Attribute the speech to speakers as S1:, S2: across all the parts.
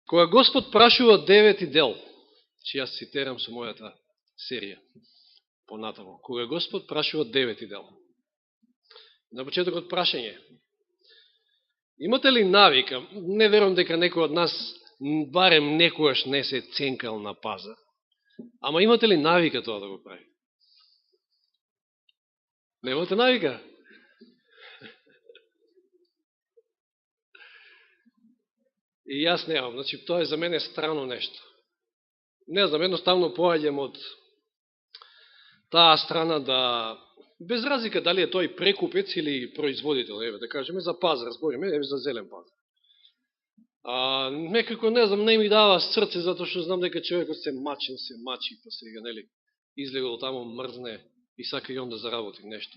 S1: Кога Господ прашува 9 дел, че јас цитирам со мојата серија, понатамо, кога Господ прашува 9 дел, на почетокот прашање, имате ли навика, не верувам дека некој од нас барем некојаш не се ценкал на пазар, ама имате ли навика тоа да го прави? Немате навика? И јас немам, значи тоа е за мене странно нешто. Не знам, едноставно поаѓам од таа страна да, без разлика дали е тој прекупец или производител, еве да кажеме за пазар, збориме, еве за зелен пазар. Некако, не знам, не ми дава срце, затоа што знам дека човекот се мачи, па сега, нели, излегол тамо, мрзне и сака и он да заработи нешто.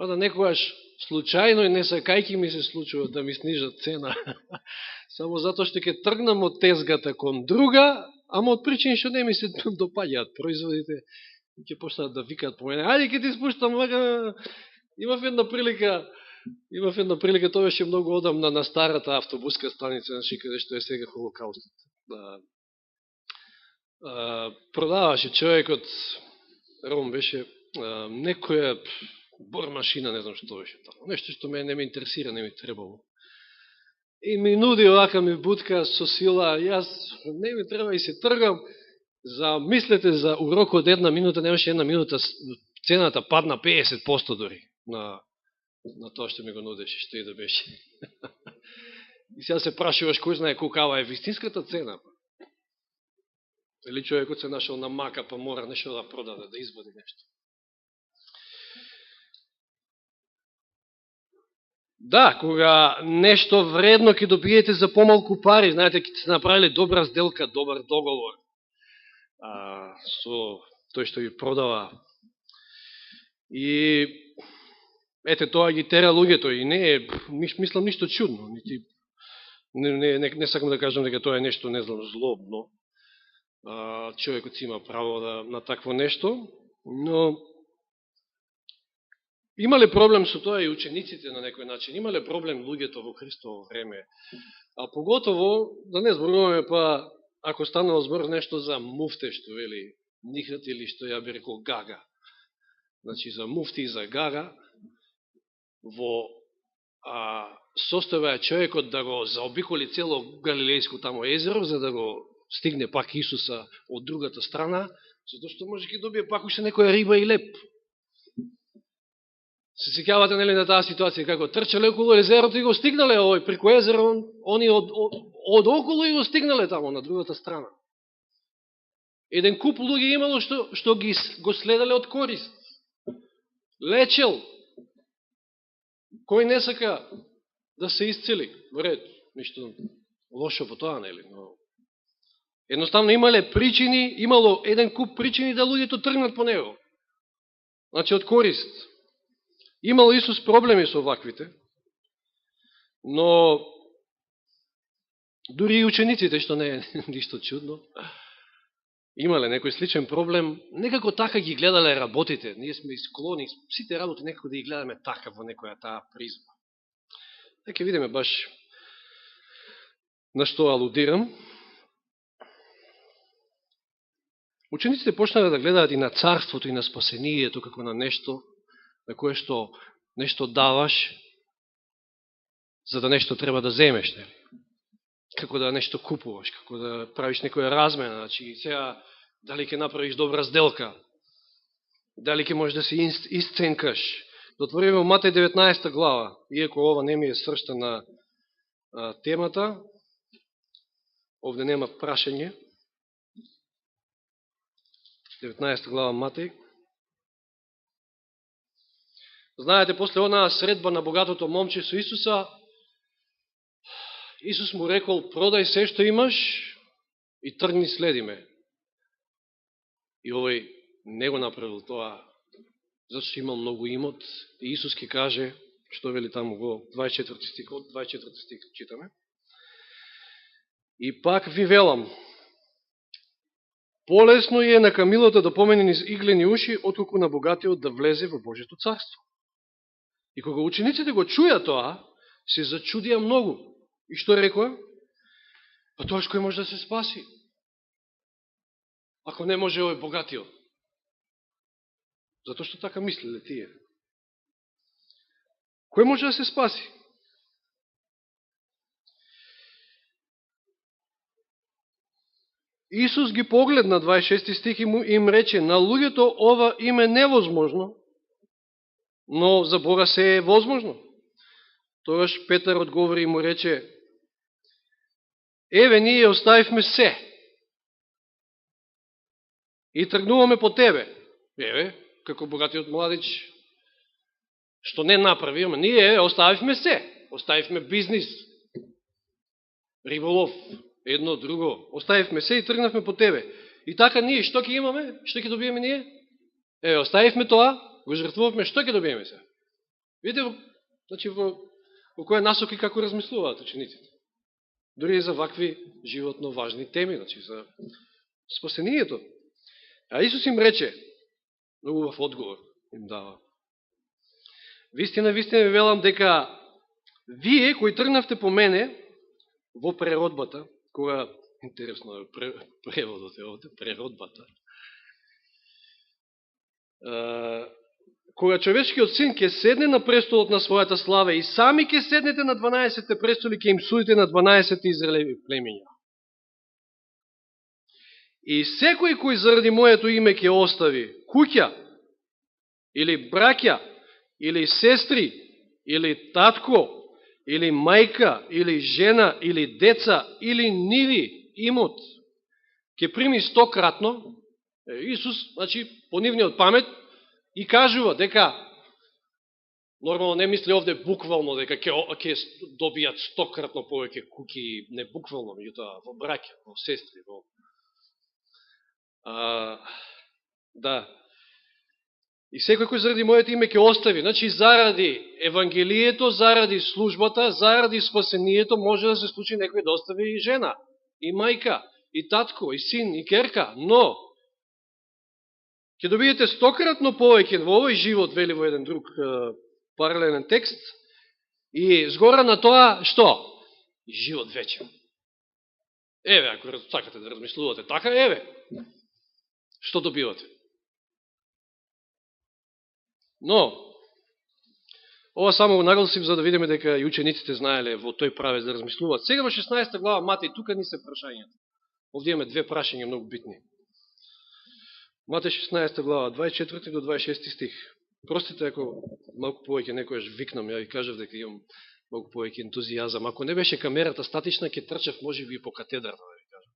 S1: Да некојаш случајно и не сакајки ми се случува да ми снижат цена, само затоа што ќе тргнам од тезгата кон друга, ама од причини што не ми се допаѓаат производите, ќе почнат да викаат по мене, ајде ќе ти спуштам, имав една прилика, тоа беше многу одамна на старата автобуска станица, значи каде што е сега Холокаустот. Продаваше човекот, Ром беше, некоја бормашина, не знам што беше тамо, нешто што не ме интересира, не ми требало. И ми нуди овака ми бутка со сила, јас не ми треба и се тргам, мислете за урок од една минута, немаше една минута, цената падна 50% дори на тоа што ми го нудеше, што и да беше. И сега се прашуваш кој знае колкава е вистинската цена. Или човекот се нашел на мака, па мора нешто да продаде, да извади нешто. Да, кога нешто вредно ќе добиете за помалку пари, знаете, ќе се направили добра сделка, добар договор со тој што ви продава. И ете, тоа ги тера луѓето и не е, мислам, ништо чудно. Не сакам да кажам дека тоа е нешто, не знам, злобно. Човекот си има право на такво нешто, но имале проблем со тоа и учениците на некој начин, имале проблем луѓето во Христово време, а поготово, да не зборуваме, па ако станало збор нешто за муфте, што вели Нихат, или што ја би рекол Гага, значи за муфти и за Гага, во состојба е човекот да го заобиколи цело Галилејско тамо езеро, за да го стигне пак Исуса од другата страна, затоа што може ќе добие пак уште некоја риба и леп. Се сеќавате нели на таа ситуација, како трчале околу езерото и го стигнале овој преку езеро, они од околу и го стигнале тамо на другата страна. Еден куп луѓе имало што го следале од корист. Лечел. Кој не сака да се исцели? Во ред, ништо лошо по тоа, нели? Но едноставно имало еден куп причини да луѓето тргнат по него. Значи од корист. Имал Исус проблеми со ваквите, но дури и учениците, што не е ништо чудно, имале некој сличен проблем, некако така ги гледале работите. Ние сме склони, сите работи некако да ги гледаме така во некоја таа призма. Дека видиме баш на што алудирам. Учениците почнале да гледаат и на царството и на спасението како на нешто на кое што нешто даваш, за да нешто треба да земеш, нели? Како да нешто купуваш, како да правиш некоја размена, значи сега дали ќе направиш добра сделка, дали ќе можеш да се исценкаш. Да отвориме во Матеј 19 глава, иако ова не ми е сврштена темата, овде нема прашање. 19 глава Матеј. Знаете, после онаа средба на богатото момче со Исуса, Исус му рекол, продај се што имаш и тргни следи ме. И овој не го направил тоа, зашто што имал многу имот. И Исус ќе каже, што вели таму во 24 стих, од 24 стих читаме. И пак ви велам, полесно е на камилото да помине низ иглени уши, отколку на богатиот да влезе во Божјето царство. И кога учениците го чуја тоа, се зачудија многу. И што рекоа? Па тоа кој може да се спаси? Ако не може овој богатиот. Затоа што така мислеле тие. Кој може да се спаси? Исус ги погледна 26 стих и им рече: на луѓето ова им е невозможно, но за Бога се е возможно. Тогаш Петар одговори и му рече: еве, ние оставивме се и тргнуваме по тебе. Еве, како богатиот младич, што не направи, ама ние оставивме се, оставивме бизнис, риболов, едно, друго, оставивме се и тргнавме по тебе. И така ние, што ќе имаме? Што ќе добиеме ние? Еве, оставивме тоа, го жртвувавме, што ќе добиеме се? Видите, значи, во која насоки како размислуваат учениците. Дори и за вакви животно важни теми, значи, за спасението. А Исус им рече, многу убав одговор им дава: вистина ви велам дека вие кои тргнавте по мене во преродбата, кога, интересно е преводот е овде, преродбата, кога човечкиот син ќе седне на престолот на својата слава и сами ќе седнете на 12 престоли, ќе им судите на 12 израелеви племења. И секој кој заради моето име ќе остави куќа, или браќа, или сестри, или татко, или мајка, или жена, или деца, или ниви, имот, ќе прими 100-кратно. Исус, значи, по нивниот памет, и кажува дека, нормално не мисли овде буквално, дека ќе добијат 100-кратно повеќе куќи, не буквално, меѓутоа во браќа, во сестри, во... да. И секој кој заради моето име ќе остави, значи заради Евангелието, заради службата, заради спасението, може да се случи некој да остави и жена, и мајка, и татко, и син, и керка, но ќе добиете 100-кратно повеќе во овој живот, вели во еден друг паралелен текст, и згора на тоа, што? И живот вечен. Еве, ако сакате да размислувате така, еве, што добивате? Но, ова само го нагласив за да видиме дека и учениците знаеле во тој правец да размислуваат. Сега во 16 глава Матеј, тука ни се прашањата. Овде имаме две прашања многу битни. Матеј 16 глава, 24 до 26 стих. Простите ако малку повеќе некојаш викнам, ја ви кажав дека имам малку повеќе ентузијазам. Ако не беше камерата статична, ќе трчав можеби и по катедрата, да ви кажам.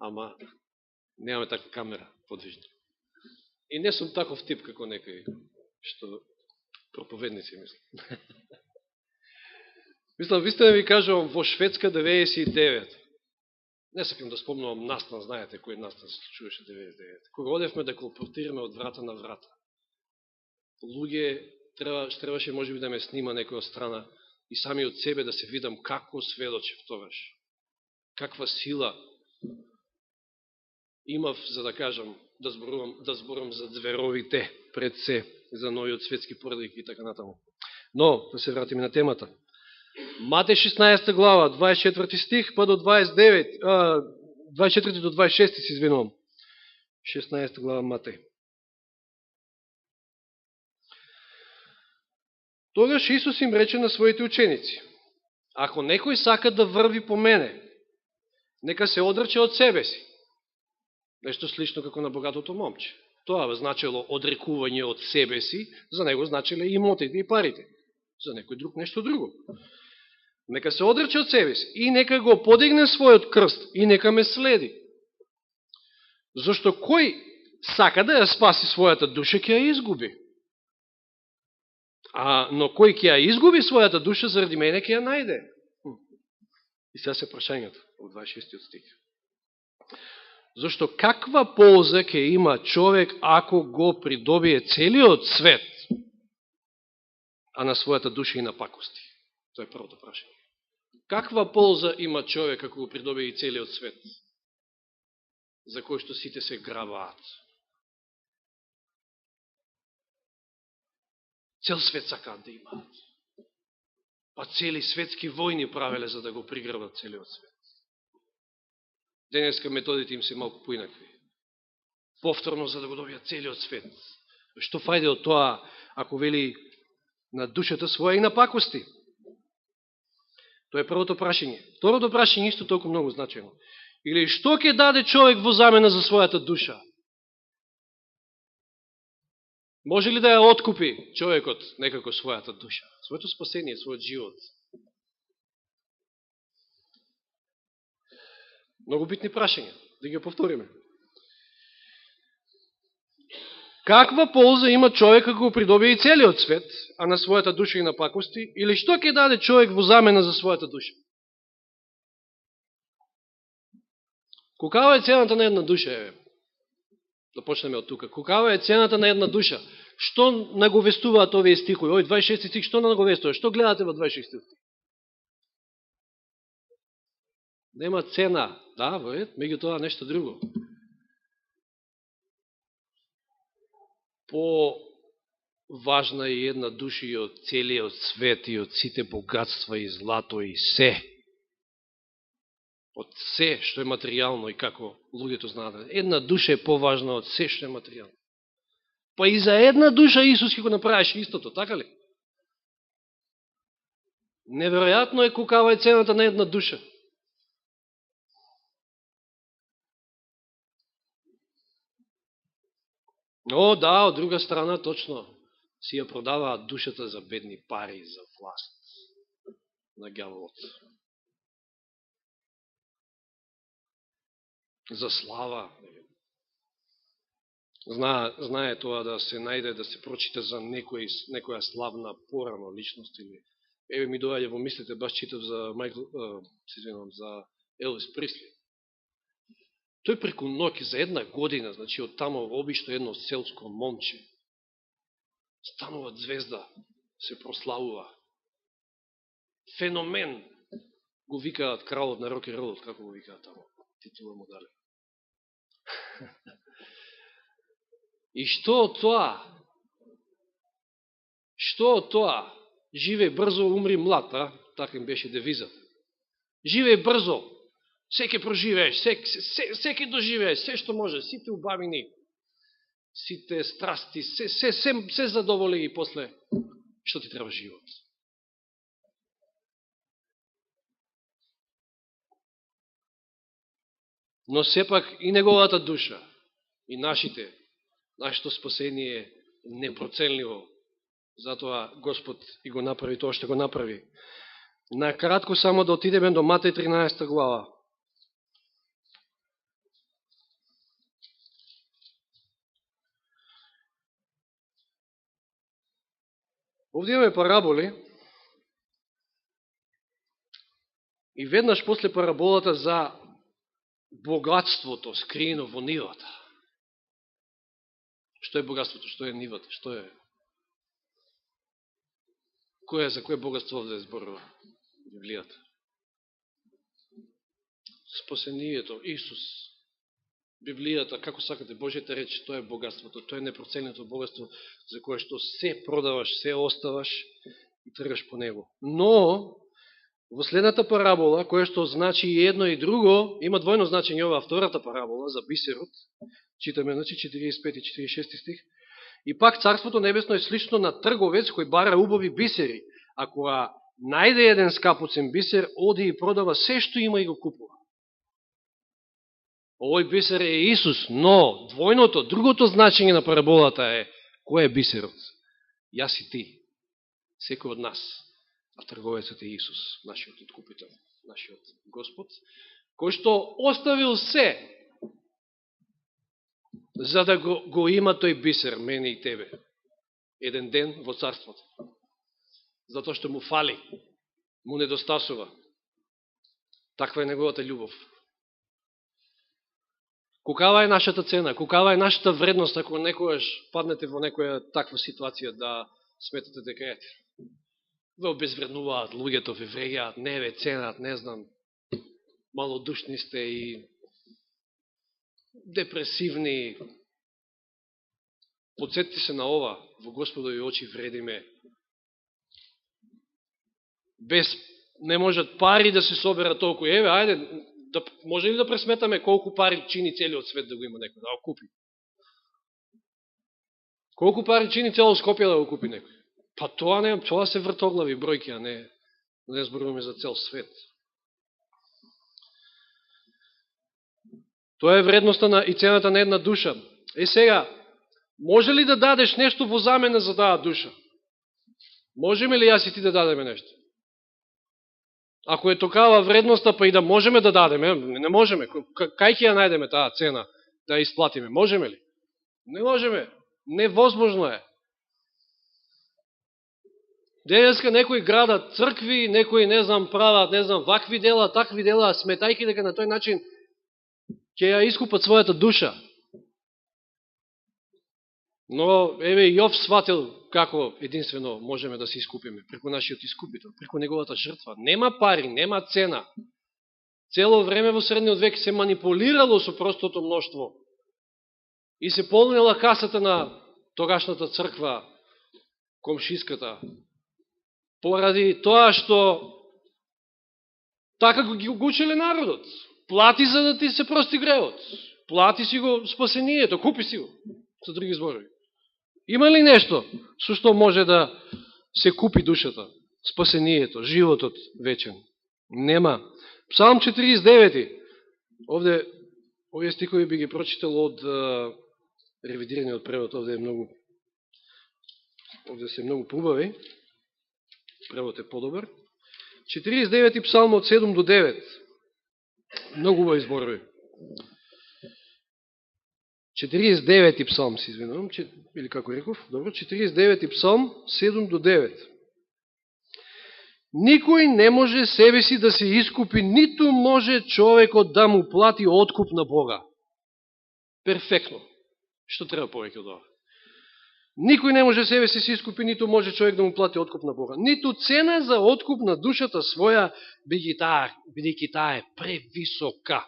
S1: Ама немаме таква камера подвижна. И не сум таков тип како некој што проповедници мислам. Мислам, вистина ви кажувам, во Шведска 99. Не сакам да спомнувам настан, знаете кој настан се случуваше 99. Кога одевме да колпортираме од врата на врата. Луѓе, требаше можеби да ме снима некоја страна и сами од себе да се видам како сведочев тогаш. Каква сила имав, за да кажам, да зборам за зверовите пред се, за новиот светски поредик и така натаму. Но, да се вратиме на темата. Матеј 16 глава, 24 стих, па до 29, 24 до 26, се извинувам. 16 глава Матеј. Тогаш Исус им рече на своите ученици: ако некој сака да врви по мене, нека се одрече од себе си. Нешто слично како на богатото момче. Тоа значило одрекување од себе си, за него значиле имотите и парите. За некој друг нешто друго. Нека се одрече од себе си и нека го подигне својот крст и нека ме следи. Зашто кој сака да ја спаси својата душа, ќе ја изгуби. Но кој ќе ја изгуби својата душа заради мене, ќе ја најде. И сега се прашањето од 26 стих. Зашто каква полза ќе има човек ако го придобие целиот свет, а на својата душа и на пакости? Тоа е првото прашање. Каква полза има човек ако го придобие и целиот свет, за кој што сите се грабаат? Цел свет сакаат да имаат. Па цели светски војни правеле за да го приграбат целиот свет. Денеска методите им се малку поинакви. Повторно за да го добијат целиот свет. Што фајде од тоа, ако вели на душата своја и на пакости? Тоа е првото прашање. Второто прашање исто толку многу значено. Или што ќе даде човек во замена за својата душа? Може ли да ја откупи човекот некако својата душа? Своето спасение, својот живот? Многу битни прашања. Да ги повториме. Каква полза има човек ако придобие и целиот свет, а на својата душа и на пакости? Или што ќе даде човек во замена за својата душа? Колкава е цената на една душа? Да почнеме од тука. Колкава е цената на една душа? Што наговестуваат овие стихови? Овој 26 стих што наговестува? Што гледате во 26 стих? Нема цена. Да, меѓу тоа нешто друго. По-важна е една душа и од целиот свет и од сите богатства и злато и се. Од се што е материјално и како луѓето знаат. Една душа е поважна од се што е материјално. Па и за една душа Исус ќе го направеше истото, така ли? Неверојатно е колкава е цената на една душа. О, да, од друга страна, точно, си ја продаваат душата за бедни пари, за власт на ѓаволот. За слава. Знае тоа да се најде, да се прочита за некоја славна порано личност или еве ми доаѓа во мислите, баш читав за за Елвис Пресли. Тој преку ноќ за една година, значи од тамо обично едно селско момче, станува звезда, се прославува. Феномен, го викаат кралот на рок н ролот, како го викаат тамо, титула му дале. И што од тоа? Што од тоа? Живеј брзо, умри млад, така им беше девизат. Живеј брзо, се ке проживееш, се ке доживееш, се што може, сите убавини, сите страсти, се задоволи и после што ти треба живот. Но сепак и неговата душа, и нашето спасение е непроценливо. Затоа Господ и го направи тоа што го направи. Накратко само да отидеме до Матеј 13 глава. Овде имаме параболи и веднаш после параболата за богатството скриено во нивата. Што е богатството? Што е нивата? Што е? За кое богатство овде зборува Библијата? Спасението, Исус. Библијата, како сакате, Божјата реч, тоа е богатството, тоа е непроценето богатство за кое што се продаваш, се оставаш и тргаш по него. Но, во следната парабола, која што значи и едно и друго, има двојно значење ова втората парабола за бисерот, читаме, значи, 45 и 46 стих, и пак Царството Небесно е слично на трговец кој бара убави бисери. Ако најде еден скапоцен бисер, оди и продава се што има и го купува. Овој бисер е Исус, но двојното, другото значење на параболата е кој е бисерот? Јас и ти, секој од нас, а трговецот е Исус, нашиот откупител, нашиот Господ, кој што оставил се за да го има тој бисер, мене и тебе, еден ден во Царството. Затоа што му фали, му недостасува. Таква е неговата љубов. Колкава е нашата цена, колкава е нашата вредност, ако некојаш паднете во некоја таква ситуација да сметате дека ете. Ве обезвреднуваат, луѓето ве вреѓаат, не ве ценат, не знам, малодушни сте и депресивни. Подсетите се на ова, во Господови очи вредиме. Не можат пари да се соберат толку. Еве, ајде, Може ли да пресметаме колку пари чини целиот свет да го има некој, да го купи? Колку пари чини цело Скопје да го купи некој? Па тоа се вртоглави бројки, а не зборуваме за цел свет. Тоа е вредноста и цената на една душа. Сега, може ли да дадеш нешто во замена за таа душа? Можеме ли јас и ти да дадеме нешто? Ако е токава вредноста, па и да можеме да дадеме, не можеме. Кај ќе ја најдеме таа цена да ја исплатиме? Можеме ли? Не можеме. Невозможно е. Денеска некои градат цркви, некои, прават, вакви дела, такви дела, сметајки дека на тој начин ќе ја искупат својата душа. Но, еве, Јов сватил како единствено можеме да се искупиме, преку нашиот искупител, преку неговата жртва. Нема пари, нема цена. Цело време во средниот век се манипулирало со простото мноштво и се полнила касата на тогашната црква, комшиската, поради тоа што така го учеле народот. Плати за да ти се прости гревот. Плати си го спасението, купи си го, со други зборови. Има ли нешто со што може да се купи душата, спасението, животот вечен? Нема. Псалм 49. Овие стихови би ги прочитал од ревидираниот превод. Овде се многу побави. Превод е подобар. 49 псалм од 7 до 9. Многу убави зборови. 49 псалм, се извинувам, или како реков, добро, 49 псалм, 7 до 9. Никој не може себе си да се искупи, ниту може човекот да му плати откуп на Бога. Перфектно. Што треба повеќе од ова? Никој не може себе си се искупи, ниту може човек да му плати откуп на Бога. Ниту цена за откуп на душата своја, бидејќи таа е превисока.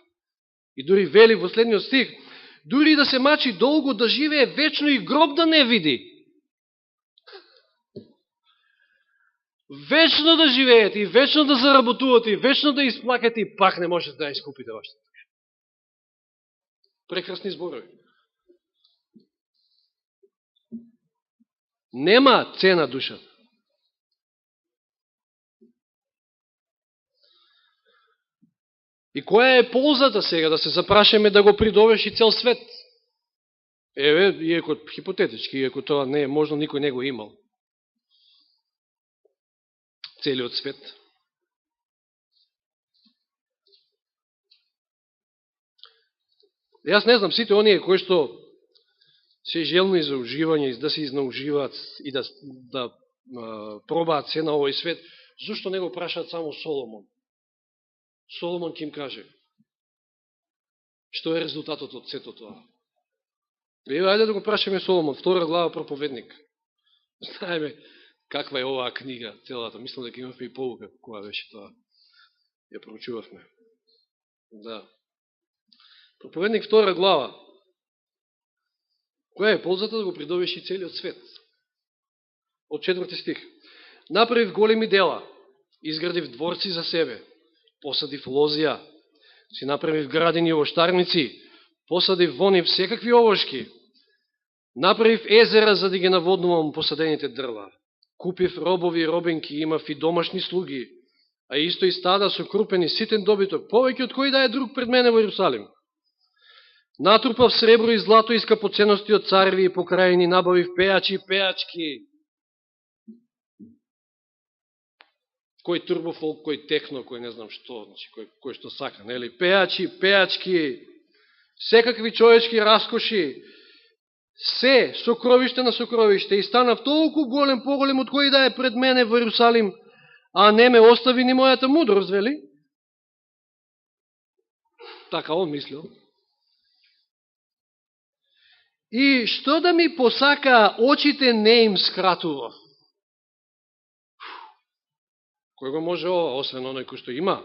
S1: И дури вели во следниот стих, дури да се мачи долго, да живее вечно и гроб да не види. Вечно да живеете и вечно да заработувате и вечно да исплакате и пак не можете да искупите вашата душа. Прекрасни зборови. Нема цена душата. И која е ползата сега да се запрашаме да го придовеши цел свет? Еве, иако хипотетички, иако тоа не е можно, никој не го имал. Целиот свет. Јас не знам, сите оние кои што се желни за уживање, да се изнауживаат и да пробаат се на овој свет, зашто не го прашаат само Соломон? Соломон ќе им каже што е резултатот од сето тоа. Еве, ајде да го прашаме Соломон, 2 глава Проповедник. Знаеме каква е оваа книга, целата. Мислам дека имавме и полука, која беше тоа. Ја проучувавме. Да. Проповедник 2 глава. Која е ползата да го придобиеш и целиот свет? Од 4 стих. Направив големи дела, изградив дворци за себе, посадив лозија, си направив градини и овоштарници, посадив во нив секакви овошки, направив езера за да ги наводнувам посадените дрва, купив робови и робенки, имав и домашни слуги, а исто и стада со крупен и ситен добиток, повеќе од кој да е друг пред мене во Иерусалим. Натрупав сребро и злато и скапоценности од цареви и покрајни, набавив пејачи и пејачки. Кој турбофолк, кој техно, кој не знам што, значи, кој што сака, нели? Пејачи, пејачки, секакви човечки раскоши, се сокровиште на сокровиште, и станав толку голем, поголем од кој да е пред мене во Иерусалим, а не ме остави ни мојата мудрост, вели? Така он мислил. И што да ми посака очите не им скратува. Кој го може ова, освен оној кој што има?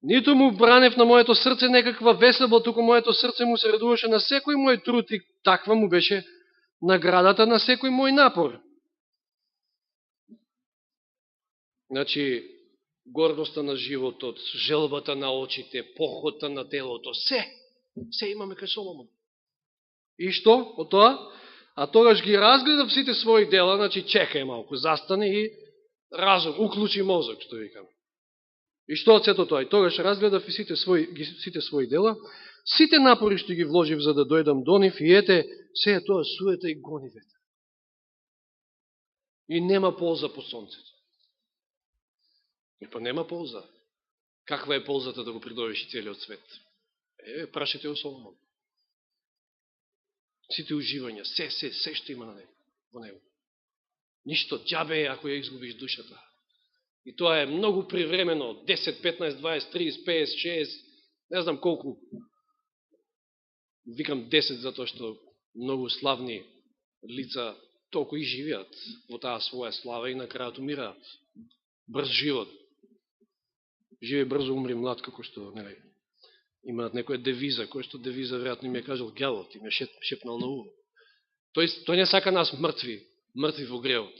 S1: Ниту му бранев на моето срце некаква веселба, туку моето срце му се радуваше на секој мој труд и таква му беше наградата на секој мој напор. Значи, гордоста на животот, желбата на очите, похота на телото, се имаме кај Соломон. И што од тоа? А тогаш ги разгледав сите своји дела, значи чекај малку, застане и разум, уклучи мозок, што викам. И што од сето тоа? И тогаш разгледав и сите своји дела, сите напори што ги вложив за да дојдам до нив, и ете, се е тоа суета и гонивета. И нема полза по сонцето. И па нема полза. Каква е ползата да го придобиш целиот свет? Прашете о Соломон. Сите уживања, се што има во него. Ништо, џабе ако ја изгубиш душата. И тоа е многу привремено, 10, 15, 20, 30, 50, 60, не знам колку. Викам 10 затоа што многу славни лица толку и живеат во таа своја слава и на крајот умираат. Брз живот. Живе брзо, умри млад, како што имаат некоја девиза, која што девиза веројатно им ја кажал гјавот, им ја шепнал на уво. Тој не сака нас мртви во гревот.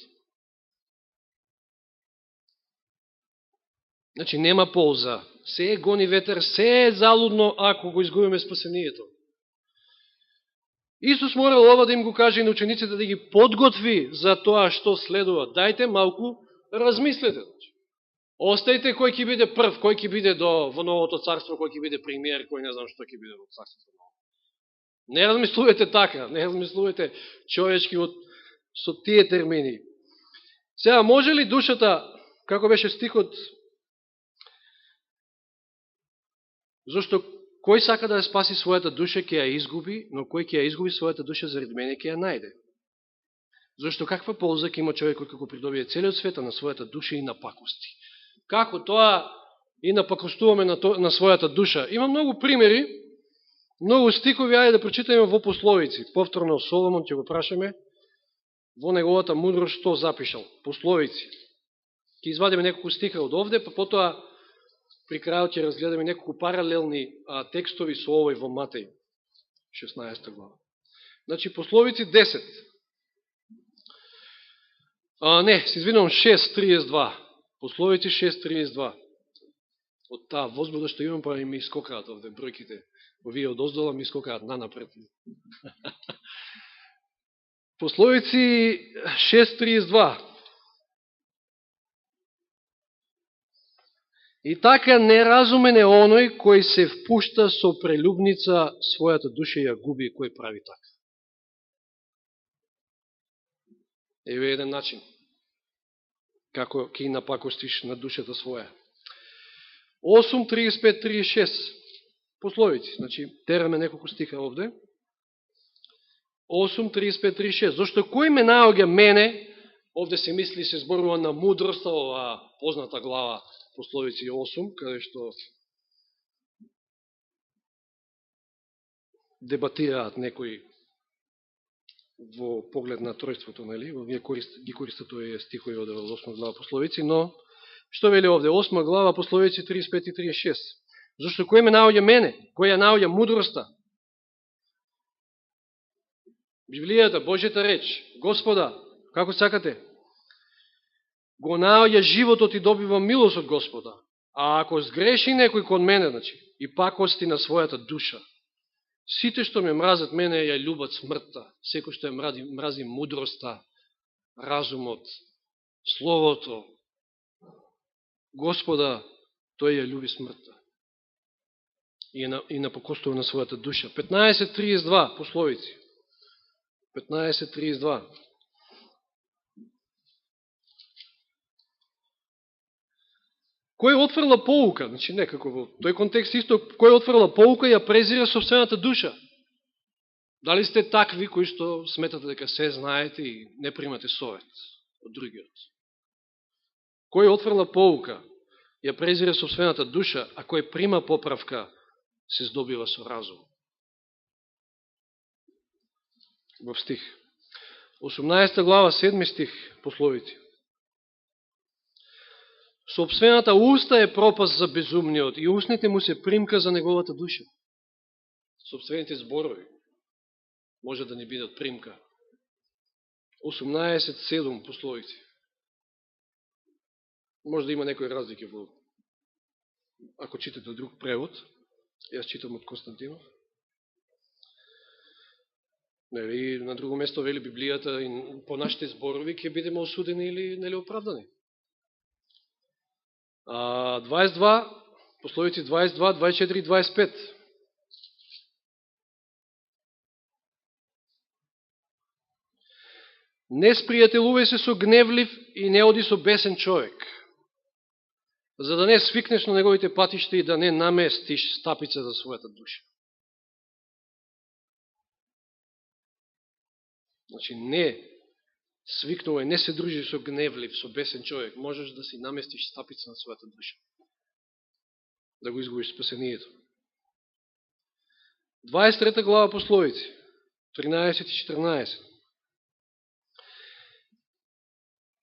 S1: Значи нема полза. Се е гони ветер, се е залудно ако го изгубиме спасението. Исус морал ова да им го каже и на учениците, да ги подготви за тоа што следува. Дајте малку размислете. Остајте кој ќе биде прв, кој ќе биде во новото царство, кој ќе биде премиер, кој не знам што ќе биде во царството ново. Не размислувате така, не размислувате човечки со тие термини. Сега, може ли душата, како беше стихот, зашто кој сака да ја спаси својата душа, ќе ја изгуби, но кој ќе ја изгуби својата душа заради мене, ќе ја најде. Зашто каква полза ќе има човекот како придобие целиот свет, а на својата душа и на пакости? Како тоа и напакостуваме на својата душа? Има многу примери, многу стихови, ајде да прочитаме во Пословици. Повторно Соломон ќе го прашаме во неговата мудрост што запишал. Пословици. Ќе извадиме неколку стиха од овде, па потоа при крајот ќе разгледаме неколку паралелни текстови со овој во Матеј, 16 глава. Значи, Пословици 10. Се извинувам, 6.32. Пословици 6.32. Од таа возбуда што имам, па ми искокаат овде бројките. Овие од оздола ми искокаат нанапред. Пословици 6.32. И така неразумен е оној кој се впушта со прелюбница, својата душа ја губи, кој прави така. Еве еден начин како ќе напакостиш на душата своја. 8.35.36 Пословици, значи тераме неколку стиха овде. 8.35.36 Зошто кој ме наоѓа мене, овде се мисли, се зборува на мудроста, ова позната глава Пословици 8, каде што дебатираат некои во поглед на тројството, нели? Ги користат овие стихови од 8 глава Пословици, но што вели овде? 8 глава Пословици 35 и 36. Зошто кој ме наоѓа мене? Кој ја наоѓа мудроста? Библијата, Божјата реч, Господа, како сакате? Го наоѓа животот и добива милост од Господа. А ако сгреши некој кон мене, значи, и пакости на својата душа, сите што ме мразат мене ја љубат смртта, секој што ја мрази мудроста, разумот, словото, Господа, тој ја љуби смртта и напакостува на својата душа. 15.32 Пословици. 15.32 Кој отфрла поука, значи некако во тој контекст исто, кој отфрла поука ја презира собствената душа. Дали сте такви кои што сметате дека се знаете и не примате совет од другиот? Кој отфрла поука ја презира собствената душа, а кој прима поправка се здобива со разум. Во стих 18 глава 7 стих Пословици. Собствената уста е пропаст за безумниот и устните му се примка за неговата душа. Собствените зборови може да не бидат примка. 18.7 Пословици. Може да има некои разлики во ако читате друг превод, јас читам од Константинов. Нели, на друго место вели Библијата и по нашите зборови ќе бидеме осудени или нели оправдани. 22, пословици 22, 24 и 25. Не спријателувај се со гневлив и не оди со бесен човек, за да не свикнеш на неговите патишта и да не наместиш стапица за својата душа. Значи, не свикнувај, не се дружи со гневлив, со бесен човек, можеш да си наместиш стапица на својата душа. Да го изгубиш спасението. 23 глава пословици, 13 и 14.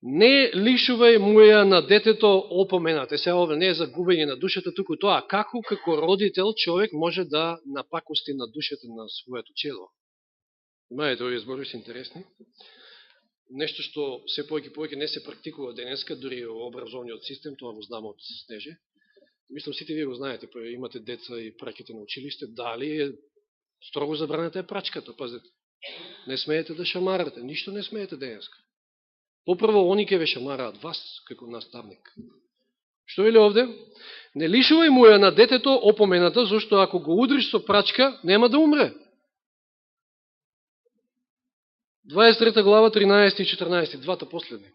S1: Не лишувај муја на детето опоменате. Сега ова не е за губење на душата, туку тоа како родител човек може да напакости на душата на своето чело. Имајте, овие зборови се интересни. Нешто што се повеќе не се практикува денеска, дури во образовниот систем, тоа го знам од Снеже. Мислам, сите вие го знаете, имате деца и праќате на училиште, дали е строго забранета е прачката, пазете. Не смеете да шамарате, ништо не смеете денеска. Попрво, они ке ве шамараат вас, како наставник. Што вели овде? Не лишувај муја на детето опомената, зашто ако го удриш со прачка, нема да умре. 23 глава, 13 и 14, двата последни.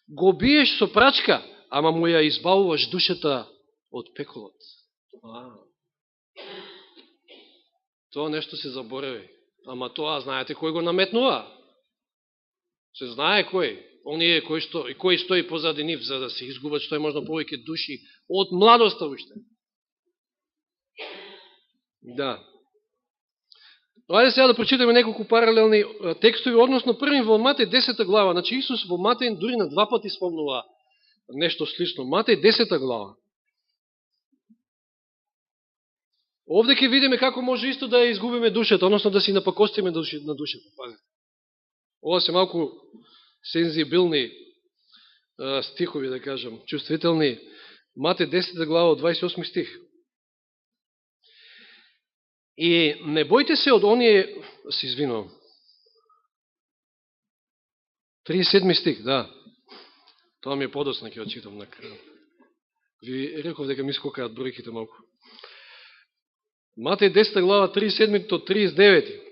S1: Го биеш со прачка, ама му ја избавуваш душата од пеколот. Тоа нешто се заборави. Ама тоа, знаете кој го наметнува? Се знае кој. Оние кој стои позади нив за да се изгубат што е можно повеќе души од младоста уште. Да. Ајде сега да прочитаме неколку паралелни текстови, односно први во Матеј 10 глава. Значи Исус во Матеј дури на два пати спомнува нешто слично. Матеј 10 глава. Овде ќе видиме како може исто да ја изгубиме душата, односно да си напакостиме на душата. Пазите. Ова се малку сензибилни стихови, да кажам, чувствителни. Матеј 10 глава, 28 стих. И не бојте се од оние, се извинувам, 37 стих, да. Тоа ми е подоцна, ќе очитам на крај. Ви реков дека ми скокаат бројките малку. Матеј 10 глава, 37 до 39.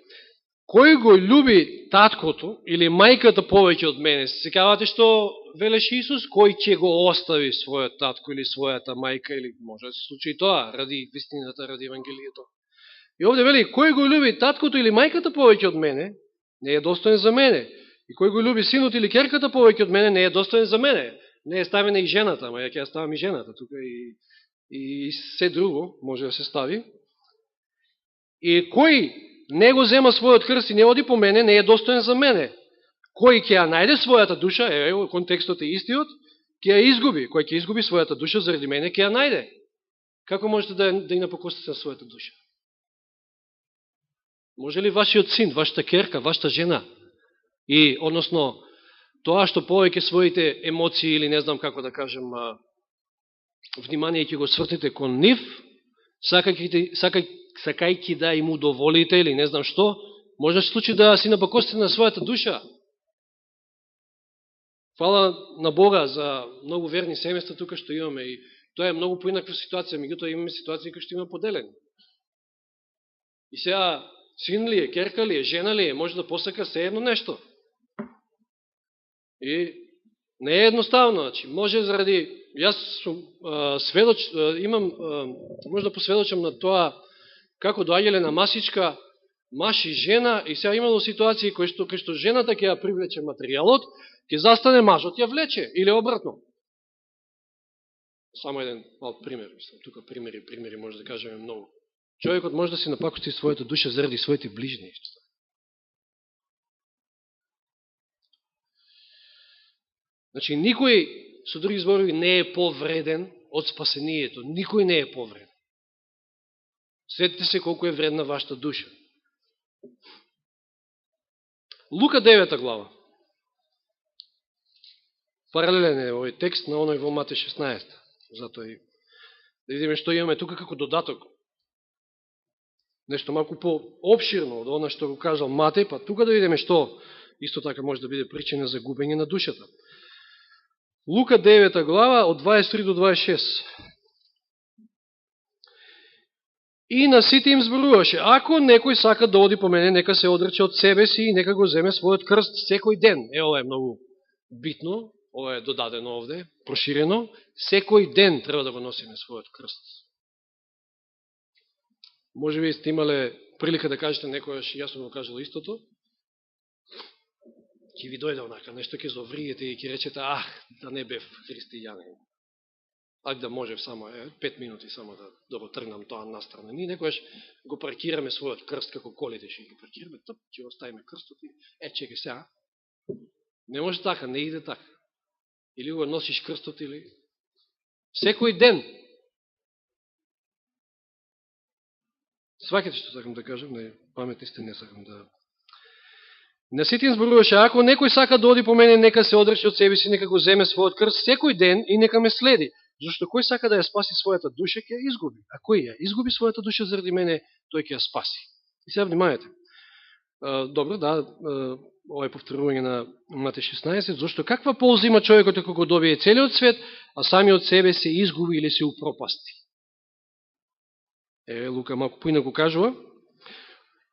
S1: Кој го љуби таткото или мајката повеќе од мене? Секавате што велеше Исус? Кој ќе го остави својот татко или својата мајка, или може да се случи тоа, ради вистината, ради Евангелието. И овде вели, кој го љуби таткото или мајката повеќе од мене, не е достоен за мене. И кој го љуби синот или керката повеќе од мене, не е достоен за мене. Не е ставена и жената, ама ја ќе ја ставам и жената. Тука и се друго може да се стави. И кој не го зема својот крст и не оди по мене, не е достоен за мене. Кој ќе ја најде својата душа, контекстот е истиот, ќе ја изгуби. Кој ќе изгуби својата душа заради мене, ќе ја најде. Како можете да ја напакостите на својата душа? Може ли вашиот син, вашата керка, вашата жена, и, односно, тоа што повеќе своите емоции, или не знам како да кажем, внимание ќе го свртите кон нив, сакајќи да им удоволите, или не знам што, може да се случи да си напакостите на својата душа. Фала на Бога за многу верни семејства тука што имаме, и тоа е многу поинаква ситуација, меѓутоа имаме ситуација која што има поделени. И сега, син ли е, керка ли е, жена ли е, може да посака се едно нешто. И не е едноставно, значи, може заради, јас имам, може да посведочам на тоа како доаѓале на масичка маж и жена, и сега имало ситуации кои што жената ќе ја привлече материјалот, ќе застане мажот ја влече, или обратно. Само еден мал пример, мислам, тука примери може да кажеме многу. Човекот може да се напакости својата душа заради своите ближни. Значи, никој, со други зборови, не е повреден од спасението. Никој не е повреден. Сетите се колку е вредна вашата душа. Лука 9 глава. Паралелен е овој текст на оној во Матеј 16. Затоа и Да видиме што имаме тука како додаток. Нешто малку по-обширно од она што го кажал Матеј, па тука да видиме што исто така може да биде причина за губење на душата. Лука 9 глава од 23 до 26. И на сите им зборуваше: ако некој сака да оди по мене, нека се одрече од себе си и нека го земе својот крст секој ден. Ова е многу битно, ова е додадено овде, проширено. Секој ден треба да го носиме својот крст. Може би сте имале прилика да кажете некојаш, јас сум го кажал истото, ќе ви дојде онака, нешто ќе зовриете и ќе речете: да не бев христијанин. Да можев само 5 минути само да го тргнам тоа настрана. Ние некојаш го паркираме својот крст како колите, ќе ги паркираме, ќе оставиме крстот и чекай сега. Не може така, не иде така. Или го носиш крстот, или секој ден. Сваќате што сакам да кажам, не паметни сте, не сакам да... На сите им зборуваше: ако некој сака да оди по мене, нека се одрече од себе си, нека го земе својот крст секој ден и нека ме следи. Зашто кој сака да ја спаси својата душа, ќе ја изгуби. А кој ја изгуби својата душа заради мене, тој ќе ја спаси. И сега внимавајте. Добро, да, ова е повторување на Матеј 16, зашто каква полза има човекот ако го добие целиот свет, а самиот себе се изгуби или се упропасти. Лука малку поинаку кажува.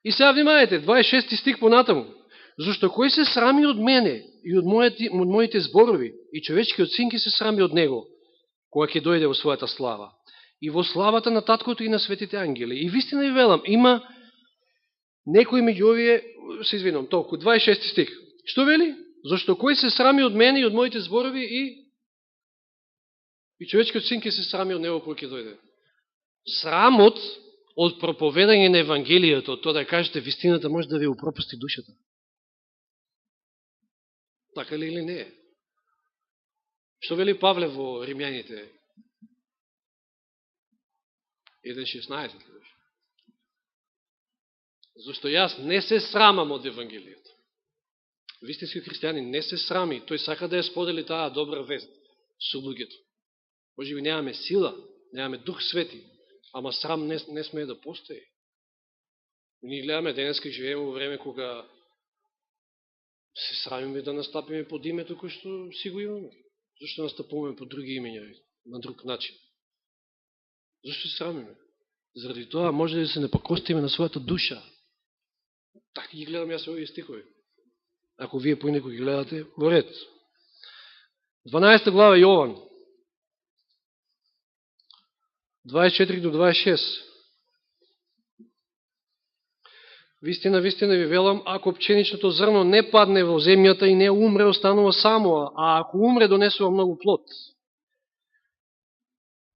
S1: И сега внимавајте, 26 стих понатаму. Зашто кој се срами од мене и од моите зборови, и човечкиот син ќе се срами од него, кога ќе дојде во својата слава, и во славата на Таткото и на светите ангели. И вистина ви велам, има некои меѓу овие, се извинам, толку, 26 стих. Што вели? Зашто кој се срами од мене и од моите зборови, и човечкиот син ќе се срами од него кога ќе дојде. Срамот од проповедање на Евангелието, тоа да кажете вистината, може да ви упропасти душата. Така ли или не? Што вели Павле во Римјаните 1.16? Зашто јас не се срамам од Евангелието. Вистински христијанин не се срами, тој сака да ја сподели таа добра вест со луѓето. Може би немаме сила, немаме Дух Свети, ама срам не смее да постои. Ние гледаме денеска, живееме во време кога се срамиме да настапиме под името кој што си го имаме. Зашто настапуваме по други имења, на друг начин? Зашто се срамиме? Заради тоа може да се напакостиме на својата душа. Така ги гледам јас овие стихови. Ако вие поинаку ги гледате, во ред. 12 глава Јован, 24 до 26. Вистина, вистина ви велам, ако пченичното зрно не падне во земјата и не умре, останува само, а ако умре, донесува многу плод.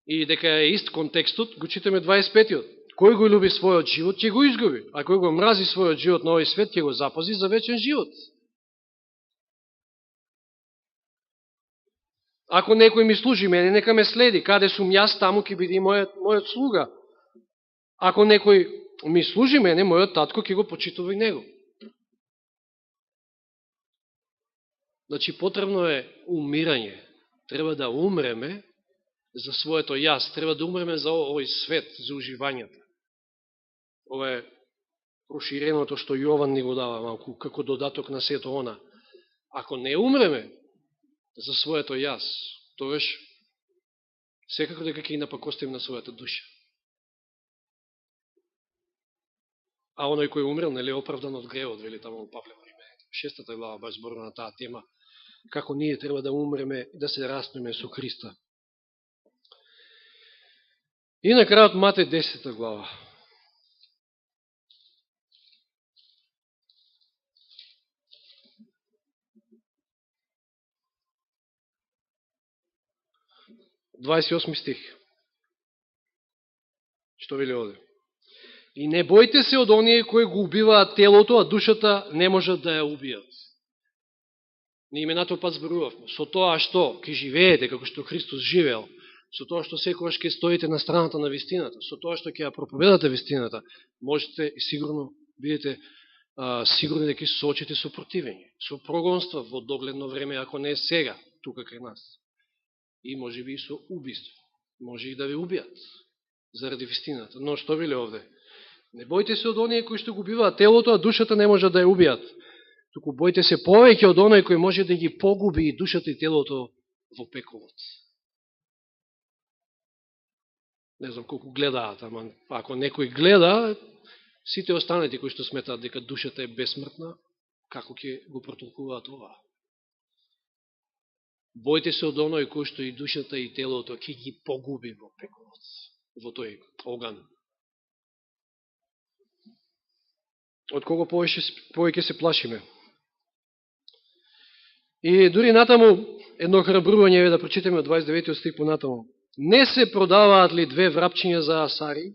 S1: И дека е ист контекстот, го читаме 25-тиот. Кој го люби својот живот, ќе го изгуби, а кој го мрази својот живот на овој свет, ќе го запази за вечен живот. Ако некој ми служи мене, нека ме следи. Каде сум јас, таму ќе биде мојот слуга. Ако некој ми служи мене, мојот татко ќе го почитува и него. Значи, потребно е умирање. Треба да умреме за своето јас. Треба да умреме за овој свет, за уживањата. Ова е проширеното што Јован ни го дава малку, како додаток на сето она. Ако не умреме за своето јас, тогаш секако дека ќе и напакостим на својата душа. А оној кој умрел, нели е оправдан од гревот, вели таму Павле во Римјаните. 6 глава баш зборува на таа тема, како ние треба да умреме, да се раснеме со Христа. И на крајот Матеј 10 глава. ...28 стих. Што вели овде? И не бојте се од оние кои го убиваат телото, а душата не можат да ја убијат. Ние именато пат зборувавме. Со тоа што ќе живеете, како што Христос живеел, со тоа што секојаш ќе стоите на страната на вистината, со тоа што ќе ја проповедате вистината, можете и сигурно бидете сигурни дека ќе се соочите со противење, со прогонства во догледно време, ако не е сега, тука кај нас. И може би и со убиство. Може и да ви убијат. заради вистината. Но што вели овде? Не бојте се од оние кои што го убиваат телото, а душата не може да ја убијат. Туку бојте се повеќе од оној кој може да ги погуби и душата и телото во пеколот. Не знам колку гледаат, ама ако некој гледа, сите останати кои што сметаат дека душата е бесмртна, како ќе го протолкуваат ова? Бојте се од оној кој што и душата и телото ќе ги погуби во пеколот, во тој оган. Од кого повеќе се плашиме? И дури натаму, едно храбрување да прочитаме од 29 стих понатаму. Не се продаваат ли две врапчиња за асари?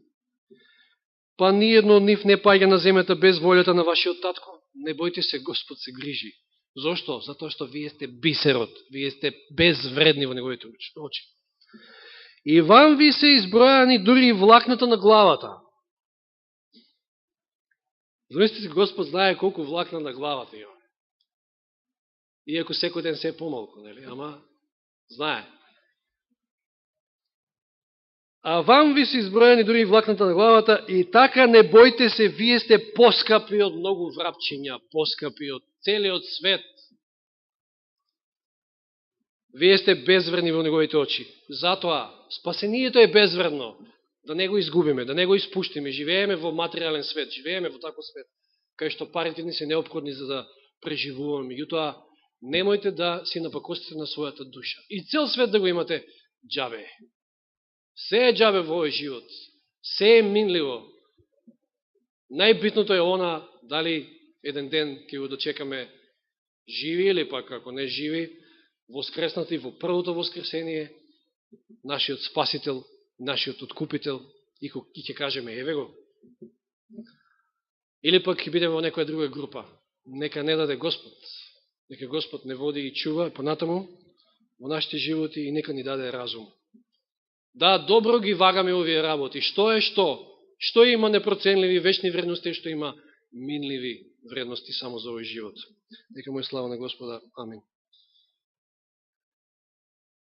S1: Па ниедно од нив не паѓа на земјата без волјата на вашиот татко? Не бојте се, Господ се грижи. Зошто? Затоа што вие сте бисерот, вие сте безвредни во неговите очи. И вам ви се избројани дури и влакната на главата. Замислите, Господ знае колку влакна на главата има. Иако секој ден се е помалку, нели? Ама знае. А вам ви се избројани дури и влакната на главата, и така не бојте се, вие сте поскапи од многу врапчиња, поскапи од целиот свет. Вие сте безвредни во неговите очи. Затоа, спасението е безвредно. Да не го изгубиме, да не го испуштиме. Живееме во материјален свет, живееме во таков свет, кај што парите ни се неопходни за да преживуваме. Меѓутоа, немојте да си напакостите на својата душа. И цел свет да го имате џабе. Се е џабе во овој живот. Се е минливо. Најбитното е она, дали еден ден ќе го дочекаме живи или пак ако не живи, воскреснати во првото воскресение, нашиот Спасител, нашиот Откупител, и ќе кажеме, еве го. Или пак ќе бидеме во некоја друга група. Нека не даде Господ. Нека Господ не води и чува понатаму во нашите животи и нека ни даде разум. Да, добро ги вагаме овие работи. Што е што? Што има непроценливи вечни вредности, што има минливи вредности само за овој живот. Нека му е слава на Господа. Амин.